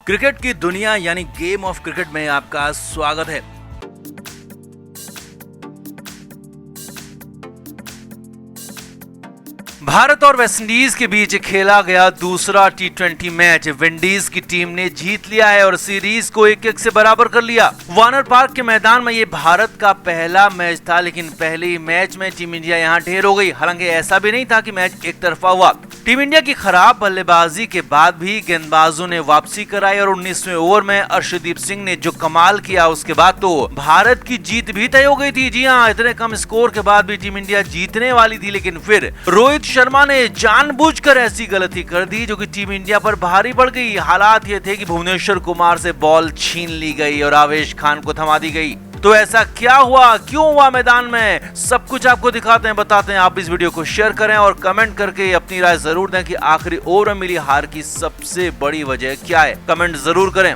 Cricket की दुनिया यानी गेम ऑफ क्रिकेट में आपका स्वागत है। भारत और वेस्टइंडीज के बीच खेला गया दूसरा टी20 मैच विंडीज की टीम ने जीत लिया है और सीरीज को 1-1 से बराबर कर लिया। वार्नर पार्क के मैदान में ये भारत का पहला मैच था, लेकिन पहले ही मैच में टीम इंडिया यहां ढेर हो गई। हालांकि ऐसा भी नहीं था कि मैच एक तरफा हुआ। टीम इंडिया की खराब बल्लेबाजी के बाद भी गेंदबाजों ने वापसी कराई और 19वें ओवर में अर्शदीप सिंह ने जो कमाल किया, उसके बाद तो भारत की जीत भी तय हो गई थी। जी हाँ, इतने कम स्कोर के बाद भी टीम इंडिया जीतने वाली थी, लेकिन फिर रोहित शर्मा ने जानबूझकर ऐसी गलती कर दी जो कि टीम इंडिया पर भारी पड़ गई। हालात ये थे कि भुवनेश्वर कुमार से बॉल छीन ली गई और आवेश खान को थमा दी गई। तो ऐसा क्या हुआ, क्यों हुआ मैदान में, सब कुछ आपको दिखाते हैं, बताते हैं। आप इस वीडियो को शेयर करें और कमेंट करके अपनी राय जरूर दें कि आखिरी ओवर में मिली हार की सबसे बड़ी वजह क्या है। कमेंट जरूर करें।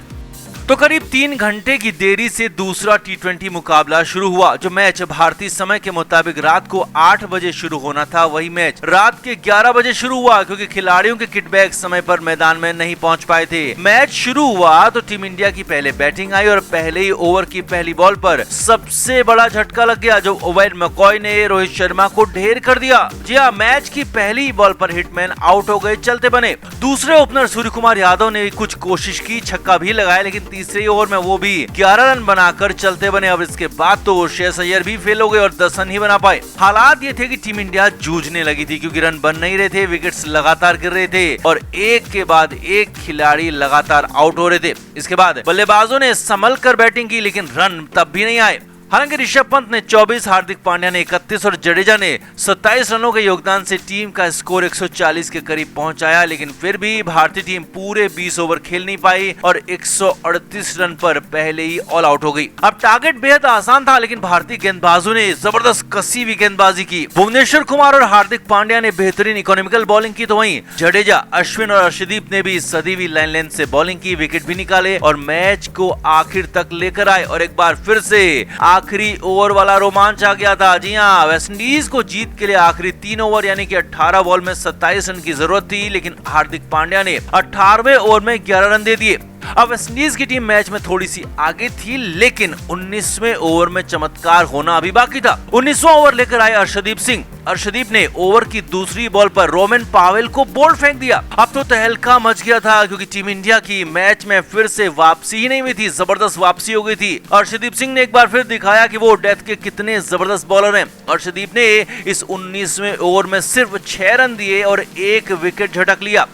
तो करीब 3 घंटे की देरी से दूसरा टी20 मुकाबला शुरू हुआ। जो मैच भारतीय समय के मुताबिक रात को 8 बजे शुरू होना था, वही मैच रात के 11 बजे शुरू हुआ, क्योंकि खिलाड़ियों के किट बैग समय पर मैदान में नहीं पहुंच पाए थे। मैच शुरू हुआ तो टीम इंडिया की पहले बैटिंग आई और पहले ही ओवर की पहली बॉल पर सबसे बड़ा झटका लग गया, जब ओवेन मैकॉय ने रोहित शर्मा को ढेर कर दिया। जी हाँ, मैच की पहली बॉल पर हिटमैन आउट हो गए, चलते बने। दूसरे ओपनर सूर्य कुमार यादव ने कुछ कोशिश की, छक्का भी लगाया, लेकिन तीसरे ओवर में वो भी 11 रन बनाकर चलते बने। अब इसके बाद तो श्रेयस अय्यर भी फेल हो गए और 10 रन ही बना पाए। हालात ये थे कि टीम इंडिया जूझने लगी थी, क्योंकि रन बन नहीं रहे थे, विकेट्स लगातार गिर रहे थे और एक के बाद एक खिलाड़ी लगातार आउट हो रहे थे। इसके बाद बल्लेबाजों ने संभल कर बैटिंग की, लेकिन रन तब भी नहीं आए। हालांकि ऋषभ पंत ने 24, हार्दिक पांड्या ने 31 और जडेजा ने 27 रनों के योगदान से टीम का स्कोर 140 के करीब पहुंचाया, लेकिन फिर भी भारतीय टीम पूरे 20 ओवर खेल नहीं पाई और 138 रन पर पहले ही ऑल आउट हो गई। अब टारगेट बेहद आसान था, लेकिन भारतीय गेंदबाजों ने जबरदस्त कसी हुई गेंदबाजी की। भुवनेश्वर कुमार और हार्दिक पांड्या ने बेहतरीन इकोनॉमिकल बॉलिंग की, तो वहीं जडेजा, अश्विन और अर्शदीप ने भी सदी हुई लाइन लेंथ से बॉलिंग की, विकेट भी निकाले और मैच को आखिर तक लेकर आए। और एक बार फिर से आखिरी ओवर वाला रोमांच आ गया था। जी हाँ, वेस्टइंडीज को जीत के लिए आखिरी 3 ओवर यानी कि 18 बॉल में 27 रन की जरूरत थी, लेकिन हार्दिक पांड्या ने 18वें ओवर में 11 रन दे दिए। अब वेस्टइंडीज की टीम मैच में थोड़ी सी आगे थी, लेकिन 19वें ओवर में चमत्कार होना अभी बाकी था। 19वां ओवर लेकर आए अर्शदीप सिंह। अर्शदीप ने ओवर की दूसरी बॉल पर रोमन पावेल को बोल्ड फेंक दिया। अब तो तहलका मच गया था, क्योंकि टीम इंडिया की मैच में फिर से वापसी ही नहीं हुई थी, जबरदस्त वापसी हो गई थी। अर्शदीप सिंह ने एक बार फिर दिखाया कि वो डेथ के कितने जबरदस्त बॉलर हैं। अर्शदीप ने इस 19वें ओवर में सिर्फ 6 रन दिए और 1 विकेट झटक लिया।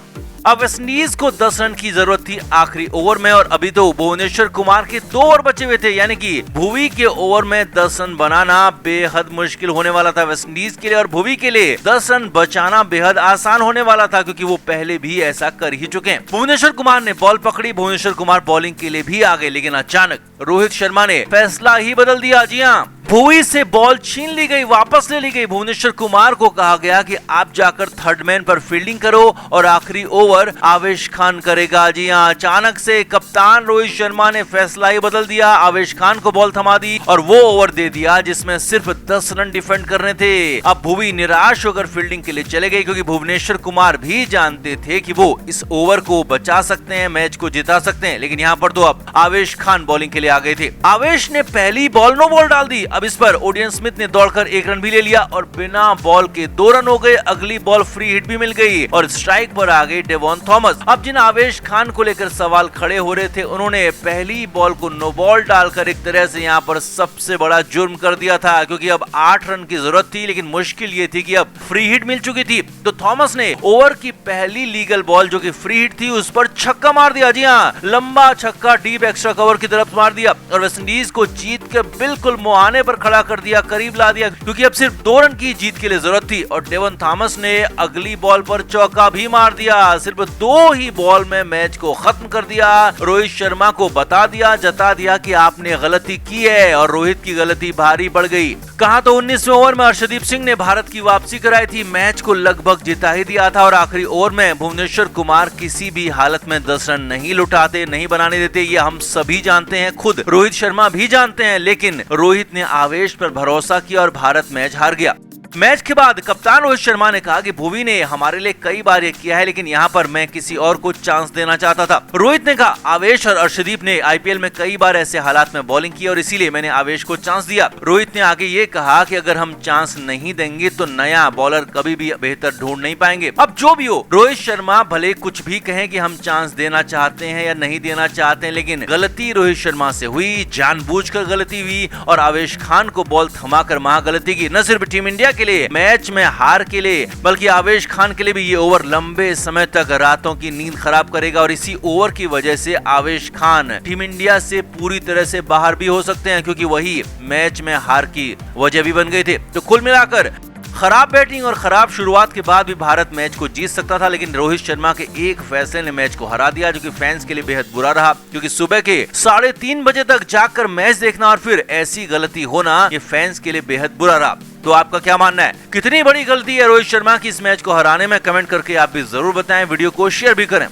अब वेस्टइंडीज को 10 रन की जरूरत थी आखिरी ओवर में, और अभी तो भुवनेश्वर कुमार के 2 ओवर बचे हुए थे, यानी कि भुवी के ओवर में 10 रन बनाना बेहद मुश्किल होने वाला था वेस्टइंडीज के लिए, और भुवी के लिए 10 रन बचाना बेहद आसान होने वाला था, क्योंकि वो पहले भी ऐसा कर ही चुके हैं। भुवनेश्वर कुमार ने बॉल पकड़ी, भुवनेश्वर कुमार बॉलिंग के लिए भी आ गए, लेकिन अचानक रोहित शर्मा ने फैसला ही बदल दिया। जी हाँ, भुवी से बॉल छीन ली गई, वापस ले ली गई। भुवनेश्वर कुमार को कहा गया कि आप जाकर थर्ड मैन पर फील्डिंग करो और आखिरी ओवर आवेश खान करेगा। जी हां, अचानक से कप्तान रोहित शर्मा ने फैसला ही बदल दिया, आवेश खान को बॉल थमा दी और वो ओवर दे दिया जिसमें सिर्फ 10 रन डिफेंड करने थे। अब भुवी निराश होकर फील्डिंग के लिए चले गए, क्योंकि भुवनेश्वर कुमार भी जानते थे कि वो इस ओवर को बचा सकते हैं, मैच को जिता सकते हैं, लेकिन यहाँ पर तो अब आवेश खान बॉलिंग के लिए आ गए थे। आवेश ने पहली बॉल नो बॉल डाल दी। अब इस पर ओडियन स्मिथ ने दौड़कर 1 रन भी ले लिया और बिना बॉल के 2 रन हो गए। अगली बॉल फ्री हिट भी मिल गई और स्ट्राइक पर आ गए डेवॉन थॉमस। अब जिन आवेश खान को लेकर सवाल खड़े हो रहे थे, उन्होंने पहली बॉल को नो बॉल डालकर एक तरह से यहाँ पर सबसे बड़ा जुर्म कर दिया था, क्योंकि अब 8 रन की जरूरत थी, लेकिन मुश्किल ये थी कि अब फ्री हिट मिल चुकी थी। तो थॉमस ने ओवर की पहली लीगल बॉल जो कि फ्री हिट थी, उस पर छक्का मार दिया। जी हाँ, लंबा छक्का डीप एक्स्ट्रा कवर की तरफ मार दिया और वेस्टइंडीज को जीत के बिल्कुल मुहाने पर खड़ा कर दिया, करीब ला दिया, क्योंकि अब सिर्फ 2 रन की जीत के लिए जरूरत थी। और डेवन थॉमस ने अगली बॉल पर चौका भी मार दिया। सिर्फ 2 ही बॉल में मैच को खत्म कर दिया। रोहित शर्मा को बता दिया, जता दिया कि आपने गलती की है, और रोहित की गलती भारी पड़ गई। कहा तो 19वें ओवर में अर्शदीप सिंह ने भारत की वापसी कराई थी, मैच को लगभग जिता ही दिया था, और आखिरी ओवर में भुवनेश्वर कुमार किसी भी हालत में 10 रन नहीं लुटाते, नहीं बनाने देते। ये हम सभी जानते हैं, खुद रोहित शर्मा भी जानते हैं, लेकिन रोहित ने आवेश पर भरोसा किया और भारत मैच हार गया। मैच के बाद कप्तान रोहित शर्मा ने कहा कि भुवी ने हमारे लिए कई बार ये किया है, लेकिन यहाँ पर मैं किसी और को चांस देना चाहता था। रोहित ने कहा आवेश और अर्शदीप ने आईपीएल में कई बार ऐसे हालात में बॉलिंग की और इसीलिए मैंने आवेश को चांस दिया। रोहित ने आगे ये कहा कि अगर हम चांस नहीं देंगे तो नया बॉलर कभी भी बेहतर ढूंढ नहीं पाएंगे। अब जो भी हो, रोहित शर्मा भले कुछ भी कहें कि हम चांस देना चाहते हैं या नहीं देना चाहते हैं, लेकिन गलती रोहित शर्मा से हुई, जानबूझकर गलती हुई और आवेश खान को बॉल थमाकर महा गलती की। न सिर्फ टीम इंडिया के लिए मैच में हार के लिए, बल्कि आवेश खान के लिए भी ये ओवर लंबे समय तक रातों की नींद खराब करेगा और इसी ओवर की वजह से आवेश खान टीम इंडिया से पूरी तरह से बाहर भी हो सकते हैं, क्योंकि वही मैच में हार की वजह भी बन गए थे। तो कुल मिलाकर खराब बैटिंग और खराब शुरुआत के बाद भी भारत मैच को जीत सकता था, लेकिन रोहित शर्मा के एक फैसले ने मैच को हरा दिया, जो कि फैंस के लिए बेहद बुरा रहा, क्योंकि सुबह के 3:30 बजे तक जागकर मैच देखना और फिर ऐसी गलती होना, ये फैंस के लिए बेहद बुरा रहा। तो आपका क्या मानना है, कितनी बड़ी गलती है रोहित शर्मा की इस मैच को हराने में? कमेंट करके आप भी जरूर बताएं, वीडियो को शेयर भी करें।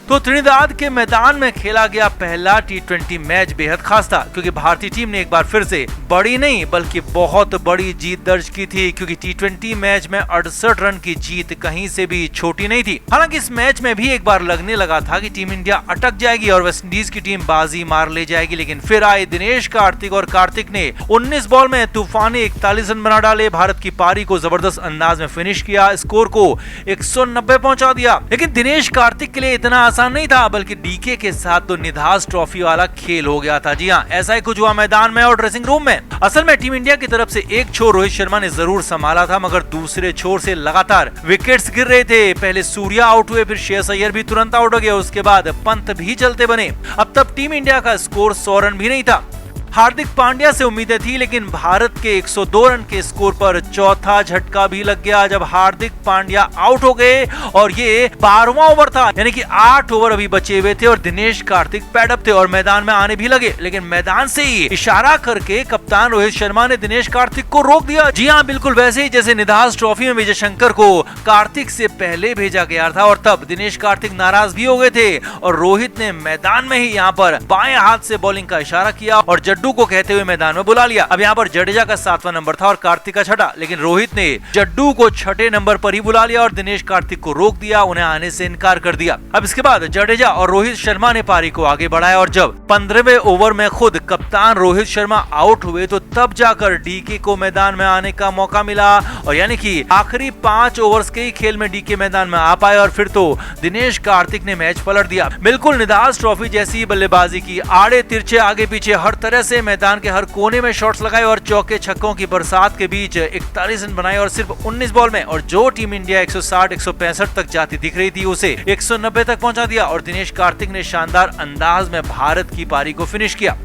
तो त्रिनिदाद के मैदान में खेला गया पहला T20 मैच बेहद खास था, क्योंकि भारतीय टीम ने एक बार फिर से बड़ी नहीं बल्कि बहुत बड़ी जीत दर्ज की थी, क्योंकि T20 मैच में 68 रन की जीत कहीं से भी छोटी नहीं थी। हालांकि इस मैच में भी एक बार लगने लगा था कि टीम इंडिया अटक जाएगी और वेस्टइंडीज की टीम बाजी मार ले जाएगी, लेकिन फिर आए दिनेश कार्तिक और कार्तिक ने 19 बॉल में तूफानी 41 रन बना डाले, भारत की पारी को जबरदस्त अंदाज में फिनिश किया, स्कोर को 190 पहुंचा दिया। लेकिन दिनेश कार्तिक के लिए इतना आसान नहीं था, बल्कि डीके के साथ तो निधास ट्रॉफी वाला खेल हो गया था। जी हाँ, ऐसा ही कुछ हुआ मैदान में और ड्रेसिंग रूम में। असल में टीम इंडिया की तरफ से एक छोर रोहित शर्मा ने जरूर संभाला था, मगर दूसरे छोर से लगातार विकेट्स गिर रहे थे। पहले सूर्या आउट हुए, फिर श्रेयस अय्यर भी तुरंत आउट हो गया, उसके बाद पंत भी चलते बने। अब तब टीम इंडिया का स्कोर 100 रन भी नहीं था। हार्दिक पांड्या से उम्मीदें थी, लेकिन भारत के 102 रन के स्कोर पर चौथा झटका भी लग गया जब हार्दिक पांड्या आउट हो गए और ये 12वां ओवर था, यानी कि 8 ओवर अभी बचे हुए थे और दिनेश कार्तिक पैडअप थे और मैदान में आने भी लगे। लेकिन मैदान से ही इशारा करके कप्तान रोहित शर्मा ने दिनेश कार्तिक को रोक दिया। जी हाँ, बिल्कुल वैसे ही जैसे निधास ट्रॉफी में विजय शंकर को कार्तिक से पहले भेजा गया था, और तब दिनेश कार्तिक नाराज भी हो गए थे और रोहित ने मैदान में ही यहाँ पर बाएं हाथ से बॉलिंग का इशारा किया और जड्डू को कहते हुए मैदान में बुला लिया। अब यहाँ पर जडेजा का 7वां नंबर था और कार्तिक का 6ठा, लेकिन रोहित ने जड्डू को 6ठे नंबर पर ही बुला लिया और दिनेश कार्तिक को रोक दिया, उन्हें आने से इनकार कर दिया। अब इसके बाद जडेजा और रोहित शर्मा ने पारी को आगे बढ़ाया और जब 15वें ओवर में खुद कप्तान रोहित शर्मा आउट हुए तो तब जाकर डीके को मैदान में आने का मौका मिला, और यानी कि आखिरी 5 ओवर्स के ही खेल में डीके मैदान में आ पाए और फिर तो दिनेश कार्तिक ने मैच पलट दिया। बिल्कुल निधास ट्रॉफी जैसी बल्लेबाजी की, आड़े तिरछे आगे पीछे हर तरह से मैदान के हर कोने में शॉट्स लगाए और चौके छक्कों की बरसात के बीच 41 रन बनाए और सिर्फ 19 बॉल में, और जो टीम इंडिया 160-165 तक जाती दिख रही थी उसे 190 तक पहुंचा दिया और दिनेश कार्तिक ने शानदार अंदाज में भारत की पारी को फिनिश किया।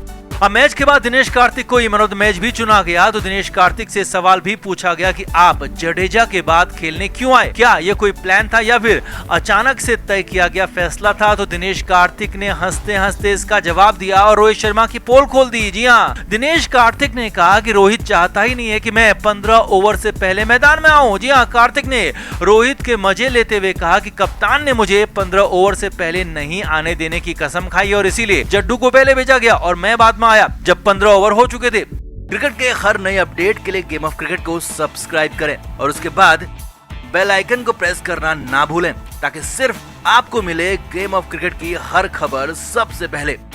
अब मैच के बाद दिनेश कार्तिक को मैन ऑफ द मैच भी चुना गया, तो दिनेश कार्तिक से सवाल भी पूछा गया कि आप जडेजा के बाद खेलने क्यों आए, क्या ये कोई प्लान था या फिर अचानक से तय किया गया फैसला था? तो दिनेश कार्तिक ने हंसते हंसते इसका जवाब दिया और रोहित शर्मा की पोल खोल दी। जी हाँ, दिनेश कार्तिक ने कहा कि रोहित चाहता ही नहीं है कि मैं 15 ओवर से पहले मैदान में आऊं। जी हाँ, कार्तिक ने रोहित के मजे लेते हुए कहा कि कप्तान ने मुझे 15 ओवर से पहले नहीं आने देने की कसम खाई और इसीलिए जड्डू को पहले भेजा गया और मैं बाद में आया जब 15 ओवर हो चुके थे। क्रिकेट के हर नए अपडेट के लिए गेम ऑफ क्रिकेट को सब्सक्राइब करें और उसके बाद बेल आइकन को प्रेस करना ना भूलें, ताकि सिर्फ आपको मिले गेम ऑफ क्रिकेट की हर खबर सबसे पहले।